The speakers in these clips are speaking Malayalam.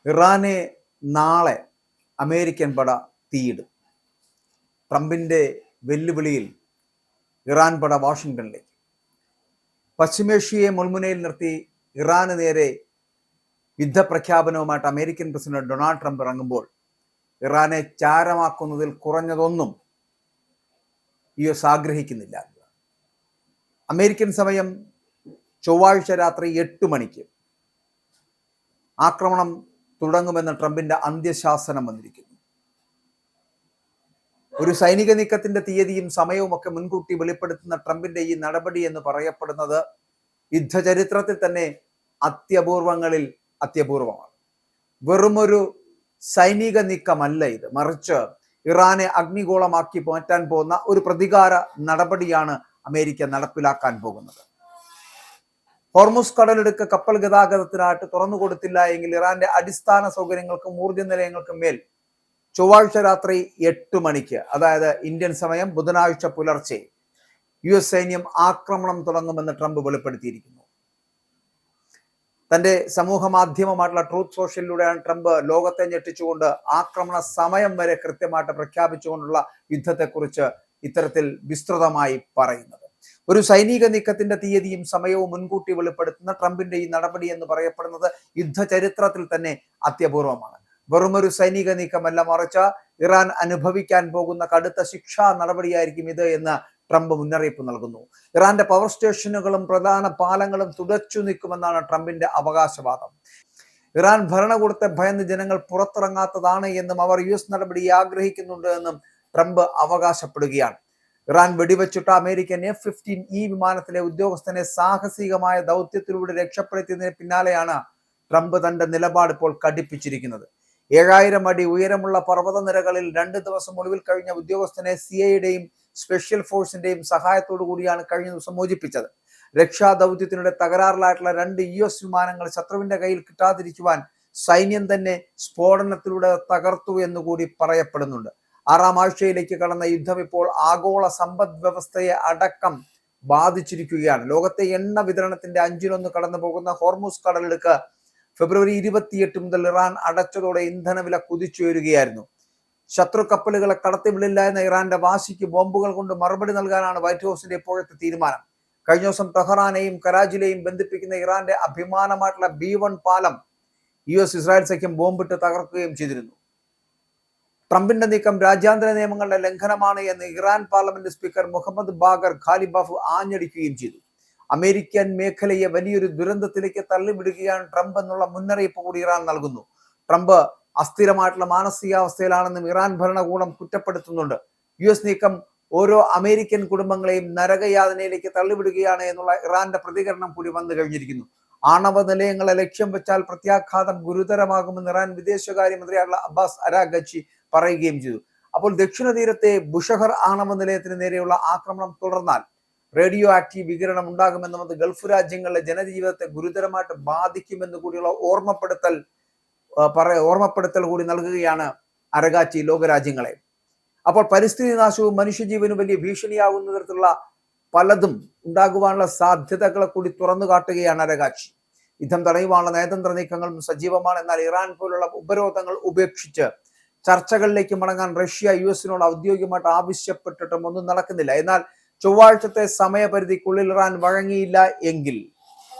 ഇറാനെ നാളെ അമേരിക്കൻ പട തീയിടും. ട്രംപിൻ്റെ വെല്ലുവിളിയിൽ ഇറാൻ പട വാഷിംഗ്ടണിലേക്ക്. പശ്ചിമേഷ്യയെ മുൾമുനയിൽ നിർത്തി ഇറാന് നേരെ യുദ്ധപ്രഖ്യാപനവുമായിട്ട് അമേരിക്കൻ പ്രസിഡന്റ് ഡൊണാൾഡ് ട്രംപ് ഇറങ്ങുമ്പോൾ ഇറാനെ ചാരമാക്കുന്നതിൽ കുറഞ്ഞതൊന്നും US ആഗ്രഹിക്കുന്നില്ല. അമേരിക്കൻ സമയം ചൊവ്വാഴ്ച രാത്രി 8 മണിക്ക് ആക്രമണം തുടങ്ങുമെന്ന് ട്രംപിന്റെ അന്ത്യശാസനം വന്നിരിക്കുന്നു. ഒരു സൈനിക നീക്കത്തിന്റെ തീയതിയും സമയവും ഒക്കെ മുൻകൂട്ടി വെളിപ്പെടുത്തുന്ന ട്രംപിന്റെ ഈ നടപടി എന്ന് പറയപ്പെടുന്നത് യുദ്ധചരിത്രത്തിൽ തന്നെ അത്യപൂർവങ്ങളിൽ അത്യപൂർവമാണ്. വെറുമൊരു സൈനിക നീക്കമല്ല ഇത്, മറിച്ച് ഇറാനെ അഗ്നിഗോളമാക്കി മാറ്റാൻ പോകുന്ന ഒരു പ്രതികാര നടപടിയാണ് അമേരിക്ക നടപ്പിലാക്കാൻ പോകുന്നത്. ഹോർമുസ് കടലിടുക്ക് കപ്പൽ ഗതാഗതത്തിനായിട്ട് തുറന്നു കൊടുത്തില്ല എങ്കിൽ ഇറാന്റെ അടിസ്ഥാന സൗകര്യങ്ങൾക്കും ഊർജ്ജ നിലയങ്ങൾക്കും മേൽ ചൊവ്വാഴ്ച രാത്രി 8 മണിക്ക്, അതായത് ഇന്ത്യൻ സമയം ബുധനാഴ്ച പുലർച്ചെ, US സൈന്യം ആക്രമണം തുടങ്ങുമെന്ന് ട്രംപ് വെളിപ്പെടുത്തിയിരിക്കുന്നു. തന്റെ സമൂഹ മാധ്യമമായിട്ടുള്ള ട്രൂത്ത് സോഷ്യലിലൂടെയാണ് ട്രംപ് ലോകത്തെ ഞെട്ടിച്ചുകൊണ്ട് ആക്രമണ സമയം വരെ കൃത്യമായിട്ട് പ്രഖ്യാപിച്ചുകൊണ്ടുള്ള യുദ്ധത്തെക്കുറിച്ച് ഇത്തരത്തിൽ വിസ്തൃതമായി പറയുന്നത്. ഒരു സൈനിക നീക്കത്തിന്റെ തീയതിയും സമയവും മുൻകൂട്ടി വെളിപ്പെടുത്തുന്ന ട്രംപിന്റെ ഈ നടപടി എന്ന് പറയപ്പെടുന്നത് യുദ്ധചരിത്രത്തിൽ തന്നെ അത്യപൂർവമാണ്. വെറുമൊരു സൈനിക നീക്കമല്ല, മറിച്ച് ഇറാൻ അനുഭവിക്കാൻ പോകുന്ന കടുത്ത ശിക്ഷാ നടപടിയായിരിക്കും ഇത് എന്ന് ട്രംപ് മുന്നറിയിപ്പ് നൽകുന്നു. ഇറാന്റെ പവർ സ്റ്റേഷനുകളും പ്രധാന പാലങ്ങളും തുടച്ചു നീക്കുമെന്നാണ് ട്രംപിന്റെ അവകാശവാദം. ഇറാൻ ഭരണകൂടത്തെ ഭയന്ന് ജനങ്ങൾ പുറത്തിറങ്ങാത്തതാണ് എന്നും അവർ US നടപടി ആഗ്രഹിക്കുന്നുണ്ട് എന്നും ട്രംപ് അവകാശപ്പെടുകയാണ്. ഇറാൻ വെടിവെച്ചിട്ട അമേരിക്കൻ F-15E വിമാനത്തിലെ ഉദ്യോഗസ്ഥനെ സാഹസികമായ ദൗത്യത്തിലൂടെ രക്ഷപ്പെടുത്തിയതിന് പിന്നാലെയാണ് ട്രംപ് തന്റെ നിലപാട് ഇപ്പോൾ കടുപ്പിച്ചിരിക്കുന്നത്. 7000 അടി ഉയരമുള്ള പർവ്വതനിരകളിൽ 2 ദിവസം ഒളിവിൽ കഴിഞ്ഞ ഉദ്യോഗസ്ഥനെ CIA-യുടെയും സ്പെഷ്യൽ ഫോഴ്സിന്റെയും സഹായത്തോടു കൂടിയാണ് കഴിഞ്ഞ ദിവസം മോചിപ്പിച്ചത്. രക്ഷാ ദൗത്യത്തിനിടെ തകരാറിലായിട്ടുള്ള 2 US വിമാനങ്ങൾ ശത്രുവിന്റെ കയ്യിൽ കിട്ടാതിരിക്കുവാൻ സൈന്യം തന്നെ സ്ഫോടനത്തിലൂടെ തകർത്തു എന്നുകൂടി പറയപ്പെടുന്നുണ്ട്. 6ാം ആഴ്ചയിലേക്ക് കടന്ന യുദ്ധം ഇപ്പോൾ ആഗോള സമ്പദ് വ്യവസ്ഥയെ അടക്കം ബാധിച്ചിരിക്കുകയാണ്. ലോകത്തെ എണ്ണ വിതരണത്തിന്റെ 1/5 കടന്നു പോകുന്ന ഹോർമുസ് കടലിടുക്ക് ഫെബ്രുവരി 28 മുതൽ ഇറാൻ അടച്ചതോടെ ഇന്ധനവില കുതിച്ചുയരുകയായിരുന്നു. ശത്രു കപ്പലുകളെ കടത്തിവിടില്ല എന്ന ഇറാന്റെ വാശിക്ക് ബോംബുകൾ കൊണ്ട് മറുപടി നൽകാനാണ് വൈറ്റ് ഹൗസിന്റെ ഇപ്പോഴത്തെ തീരുമാനം. കഴിഞ്ഞ ദിവസം ടെഹ്റാനെയും കരാച്ചിലെയും ബന്ധിപ്പിക്കുന്ന ഇറാന്റെ അഭിമാനമായിട്ടുള്ള B1 പാലം US ഇസ്രായേൽ സഖ്യം ബോംബിട്ട് തകർക്കുകയും ചെയ്തിരുന്നു. ട്രംപിന്റെ നീക്കം രാജ്യാന്തര നിയമങ്ങളുടെ ലംഘനമാണ് എന്ന് Iran parliament speaker Mohammad Bagher Ghalibaf ആഞ്ഞടിക്കുകയും ചെയ്തു. അമേരിക്കൻ മേഖലയെ വലിയൊരു ദുരന്തത്തിലേക്ക് തള്ളിവിടുകയാണ് ട്രംപ് എന്നുള്ള മുന്നറിയിപ്പ് കൂടി ഇറാൻ നൽകുന്നു. ട്രംപ് അസ്ഥിരമായിട്ടുള്ള മാനസികാവസ്ഥയിലാണെന്നും ഇറാൻ ഭരണകൂടം കുറ്റപ്പെടുത്തുന്നുണ്ട്. US നീക്കം ഓരോ അമേരിക്കൻ കുടുംബങ്ങളെയും നരകയാതനയിലേക്ക് തള്ളിവിടുകയാണ് എന്നുള്ള ഇറാന്റെ പ്രതികരണം കൂടി വന്നു കഴിഞ്ഞിരിക്കുന്നു. ആണവ നിലയങ്ങളെ ലക്ഷ്യം വെച്ചാൽ പ്രത്യാഘാതം ഗുരുതരമാകുമെന്ന് ഇറാൻ വിദേശകാര്യമന്ത്രിയായിട്ടുള്ള അബ്ബാസ് അരാഗച്ചി പറയുകയും ചെയ്തു. അപ്പോൾ ദക്ഷിണ തീരത്തെ ബുഷഹർ ആണവ നിലയത്തിന് നേരെയുള്ള ആക്രമണം തുടർന്നാൽ റേഡിയോ ആക്റ്റീവ് വികിരണം ഉണ്ടാകുമെന്നും അത് ഗൾഫ് രാജ്യങ്ങളിലെ ജനജീവിതത്തെ ഗുരുതരമായിട്ട് ബാധിക്കുമെന്ന് കൂടിയുള്ള ഓർമ്മപ്പെടുത്തൽ കൂടി നൽകുകയാണ് അരഗാച്ചി ലോകരാജ്യങ്ങളെ. അപ്പോൾ പരിസ്ഥിതി നാശവും മനുഷ്യജീവനും വലിയ ഭീഷണിയാകുന്ന തരത്തിലുള്ള പലതും ഉണ്ടാകുവാനുള്ള സാധ്യതകളെ കൂടി തുറന്നു കാട്ടുകയാണ് അരഗാച്ചി. യുദ്ധം തടയുവാനുള്ള നയതന്ത്ര നീക്കങ്ങളും സജീവമാണ്. എന്നാൽ ഇറാൻ പോലുള്ള ഉപരോധങ്ങൾ ഉപേക്ഷിച്ച് ചർച്ചകളിലേക്ക് മടങ്ങാൻ റഷ്യ US-നോട് ഔദ്യോഗികമായിട്ട് ആവശ്യപ്പെട്ടിട്ടും ഒന്നും നടക്കുന്നില്ല. എന്നാൽ ചൊവ്വാഴ്ചത്തെ സമയപരിധിക്കുള്ളിൽ ഇറാൻ വഴങ്ങിയില്ല എങ്കിൽ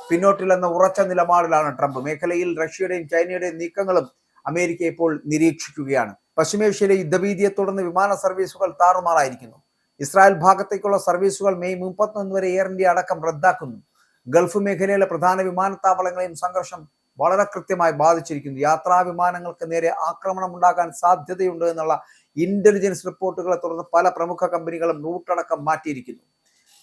പിന്നോട്ടില്ലെന്ന ഉറച്ച നിലപാടിലാണ് ട്രംപ്. മേഖലയിൽ റഷ്യയുടെയും ചൈനയുടെയും നീക്കങ്ങളും അമേരിക്ക ഇപ്പോൾ നിരീക്ഷിക്കുകയാണ്. പശ്ചിമേഷ്യയിലെ യുദ്ധഭീതിയെ തുടർന്ന് വിമാന സർവീസുകൾ താറുമാറായിരിക്കുന്നു. ഇസ്രായേൽ ഭാഗത്തേക്കുള്ള സർവീസുകൾ മെയ് 31 വരെ എയർ ഇന്ത്യ അടക്കം റദ്ദാക്കുന്നു. ഗൾഫ് മേഖലയിലെ പ്രധാന വിമാനത്താവളങ്ങളെയും സംഘർഷം വളരെ കൃത്യമായി ബാധിച്ചിരിക്കുന്നു. യാത്രാ വിമാനങ്ങൾക്ക് നേരെ ആക്രമണം ഉണ്ടാകാൻ സാധ്യതയുണ്ട് എന്നുള്ള ഇന്റലിജൻസ് റിപ്പോർട്ടുകളെ തുടർന്ന് പല പ്രമുഖ കമ്പനികളും റൂട്ടടക്കം മാറ്റിയിരിക്കുന്നു.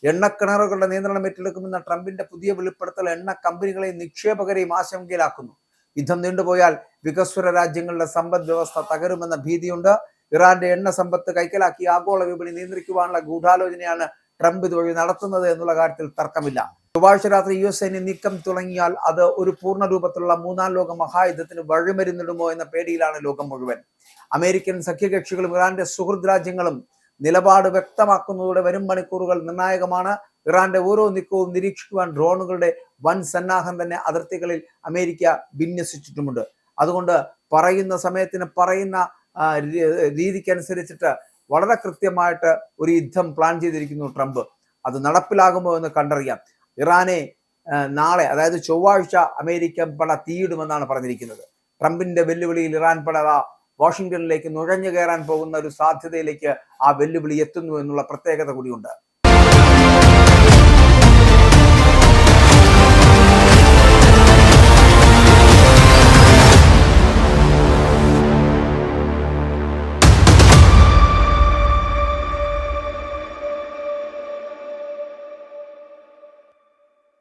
എണ്ണക്കിണറുകളുടെ നിയന്ത്രണം ഏറ്റെടുക്കുമെന്ന ട്രംപിന്റെ പുതിയ വെളിപ്പെടുത്തൽ എണ്ണ കമ്പനികളെയും നിക്ഷേപകരെയും ആശങ്കയിലാക്കുന്നു. യുദ്ധം നീണ്ടുപോയാൽ വികസ്വര രാജ്യങ്ങളുടെ സമ്പദ് വ്യവസ്ഥ തകരുമെന്ന ഭീതിയുണ്ട്. ഇറാന്റെ എണ്ണ സമ്പത്ത് കൈക്കലാക്കി ആഗോള വിപണി നിയന്ത്രിക്കുവാനുള്ള ഗൂഢാലോചനയാണ് ട്രംപ് ഇതുവഴി നടത്തുന്നത് എന്നുള്ള കാര്യത്തിൽ തർക്കമില്ല. ചൊവ്വാഴ്ച രാത്രി US സൈന്യം നീക്കം തുടങ്ങിയാൽ അത് ഒരു പൂർണ്ണ രൂപത്തിലുള്ള 3ാം ലോക മഹായുദ്ധത്തിന് വഴിമരുന്നിടുമോ എന്ന പേടിയിലാണ് ലോകം മുഴുവൻ. അമേരിക്കൻ സഖ്യകക്ഷികളും ഇറാന്റെ സുഹൃത് രാജ്യങ്ങളും നിലപാട് വ്യക്തമാക്കുന്നതോടെ വരും മണിക്കൂറുകൾ നിർണായകമാണ്. ഇറാന്റെ ഓരോ നീക്കവും നിരീക്ഷിക്കുവാൻ ഡ്രോണുകളുടെ വൻ സന്നാഹം തന്നെ അതിർത്തികളിൽ അമേരിക്ക വിന്യസിച്ചിട്ടുമുണ്ട്. അതുകൊണ്ട് പറയുന്ന സമയത്തിന് പറയുന്ന രീതിക്കനുസരിച്ചിട്ട് വളരെ കൃത്യമായിട്ട് ഒരു യുദ്ധം പ്ലാൻ ചെയ്തിരിക്കുന്നു ട്രംപ്. അത് നടപ്പിലാകുമോ എന്ന് കണ്ടറിയാം. ഇറാനെ നാളെ, അതായത് ചൊവ്വാഴ്ച അമേരിക്കൻ പട തീയിടുമെന്നാണ് പറഞ്ഞിരിക്കുന്നത്. ട്രംപിന്റെ വെല്ലുവിളിയിൽ ഇറാൻ പട വാഷിംഗ്ടണിലേക്ക് നുഴഞ്ഞു കയറാൻ പോകുന്ന ഒരു സാധ്യതയിലേക്ക് ആ വെല്ലുവിളി എത്തുന്നു എന്നുള്ള പ്രത്യേകത കൂടിയുണ്ട്.